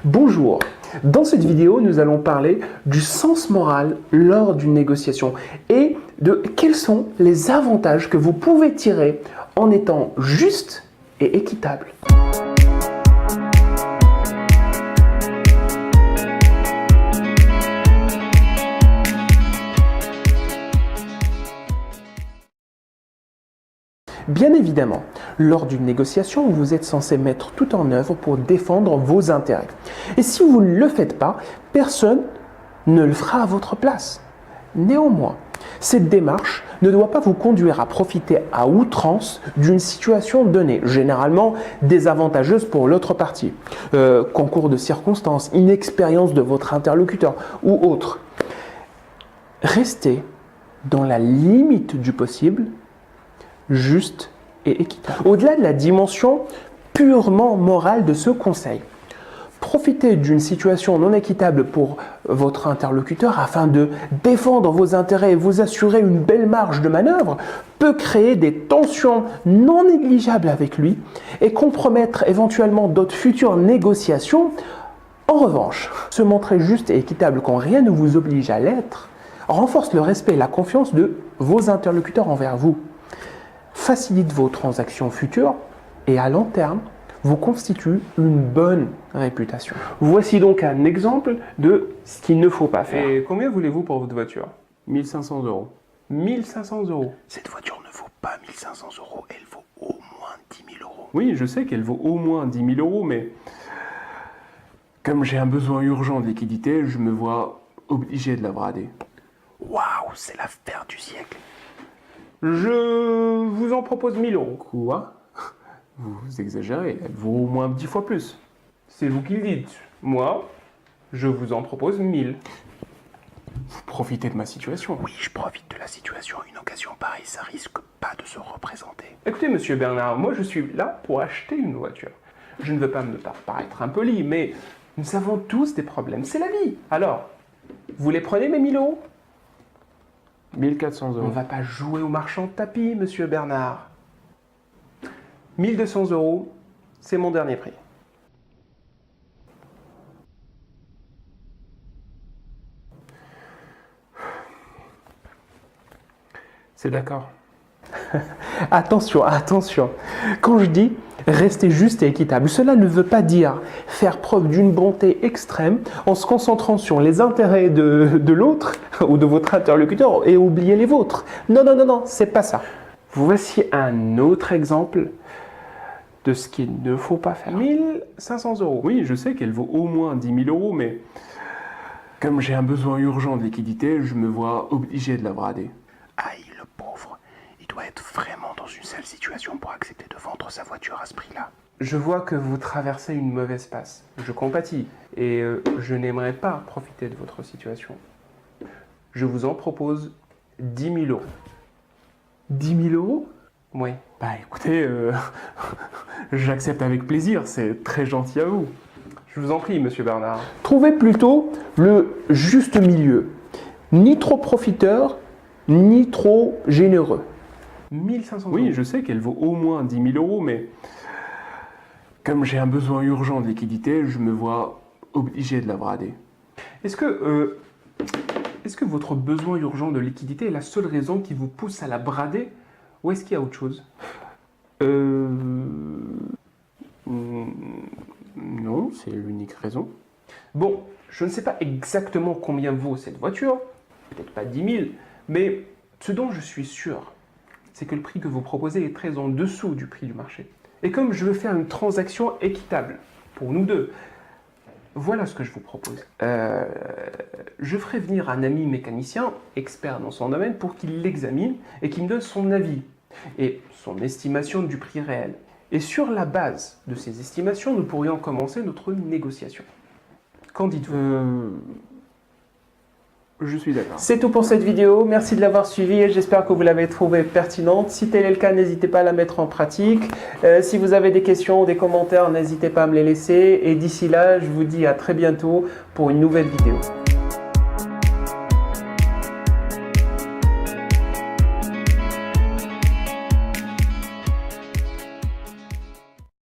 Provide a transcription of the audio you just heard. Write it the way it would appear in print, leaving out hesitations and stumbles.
Bonjour, dans cette vidéo, nous allons parler du sens moral lors d'une négociation et de quels sont les avantages que vous pouvez tirer en étant juste et équitable. Bien évidemment, lors d'une négociation, vous êtes censé mettre tout en œuvre pour défendre vos intérêts. Et si vous ne le faites pas, personne ne le fera à votre place. Néanmoins, cette démarche ne doit pas vous conduire à profiter à outrance d'une situation donnée, généralement désavantageuse pour l'autre partie, concours de circonstances, inexpérience de votre interlocuteur ou autre. Restez dans la limite du possible, juste et équitable. Au-delà de la dimension purement morale de ce conseil, profitez d'une situation non équitable pour votre interlocuteur afin de défendre vos intérêts et vous assurer une belle marge de manœuvre peut créer des tensions non négligeables avec lui et compromettre éventuellement d'autres futures négociations. En revanche, se montrer juste et équitable quand rien ne vous oblige à l'être renforce le respect et la confiance de vos interlocuteurs envers vous, facilite vos transactions futures et à long terme vous constitue une bonne réputation. Voici donc un exemple de ce qu'il ne faut pas faire. Et combien voulez-vous pour votre voiture? 1500 €. 1500 €. Cette voiture ne vaut pas 1500 €, elle vaut au moins 10 000 €. Oui, je sais qu'elle vaut au moins 10 000 €, mais comme j'ai un besoin urgent de liquidité, je me vois obligé de la brader. Waouh, c'est l'affaire du siècle. Je vous en propose 1000 €. Quoi? Vous exagérez, elle vaut au moins 10 fois plus. C'est vous qui le dites. Moi, je vous en propose 1000. Vous profitez de ma situation. Oui, je profite de la situation. Une occasion pareille, ça risque pas de se représenter. Écoutez, monsieur Bernard, moi je suis là pour acheter une voiture. Je ne veux pas me paraître impoli, mais nous avons tous des problèmes. C'est la vie. Alors, vous les prenez mes 1000 €? 1400 On ne €. va pas jouer au marchand de tapis, monsieur Bernard. 1200 €, c'est mon dernier prix. C'est d'accord. Attention, attention. Quand je dis rester juste et équitable, cela ne veut pas dire faire preuve d'une bonté extrême en se concentrant sur les intérêts de l'autre ou de votre interlocuteur et oublier les vôtres. Non, non, non, non, c'est pas ça. Voici un autre exemple de ce qu'il ne faut pas faire. 1500 €. Oui, je sais qu'elle vaut au moins 10 000 €, mais comme j'ai un besoin urgent de liquidité, je me vois obligé de la brader. Aïe, le pauvre. Il doit être vraiment dans une sale situation pour accepter de vendre sa voiture à ce prix-là. Je vois que vous traversez une mauvaise passe. Je compatis et je n'aimerais pas profiter de votre situation. Je vous en propose 10 000 €. 10 000 €? Oui. Bah écoutez, j'accepte avec plaisir, c'est très gentil à vous. Je vous en prie, monsieur Bernard. Trouvez plutôt le juste milieu, ni trop profiteur, ni trop généreux. 1500 €. Oui, je sais qu'elle vaut au moins 10 000 €, mais comme j'ai un besoin urgent de liquidité, je me vois obligé de la brader. Est-ce que votre besoin urgent de liquidité est la seule raison qui vous pousse à la brader, ou est-ce qu'il y a autre chose? Non, c'est l'unique raison. Bon, je ne sais pas exactement combien vaut cette voiture, peut-être pas 10 000, mais ce dont je suis sûr, c'est que le prix que vous proposez est très en dessous du prix du marché. Et comme je veux faire une transaction équitable pour nous deux, voilà ce que je vous propose. Je ferai venir un ami mécanicien, expert dans son domaine, pour qu'il l'examine et qu'il me donne son avis et son estimation du prix réel. Et sur la base de ces estimations, nous pourrions commencer notre négociation. Qu'en dites-vous? Je suis d'accord. C'est tout pour cette vidéo, merci de l'avoir suivi et j'espère que vous l'avez trouvée pertinente. Si tel est le cas, n'hésitez pas à la mettre en pratique. Si vous avez des questions ou des commentaires, n'hésitez pas à me les laisser. Et d'ici là, je vous dis à très bientôt pour une nouvelle vidéo.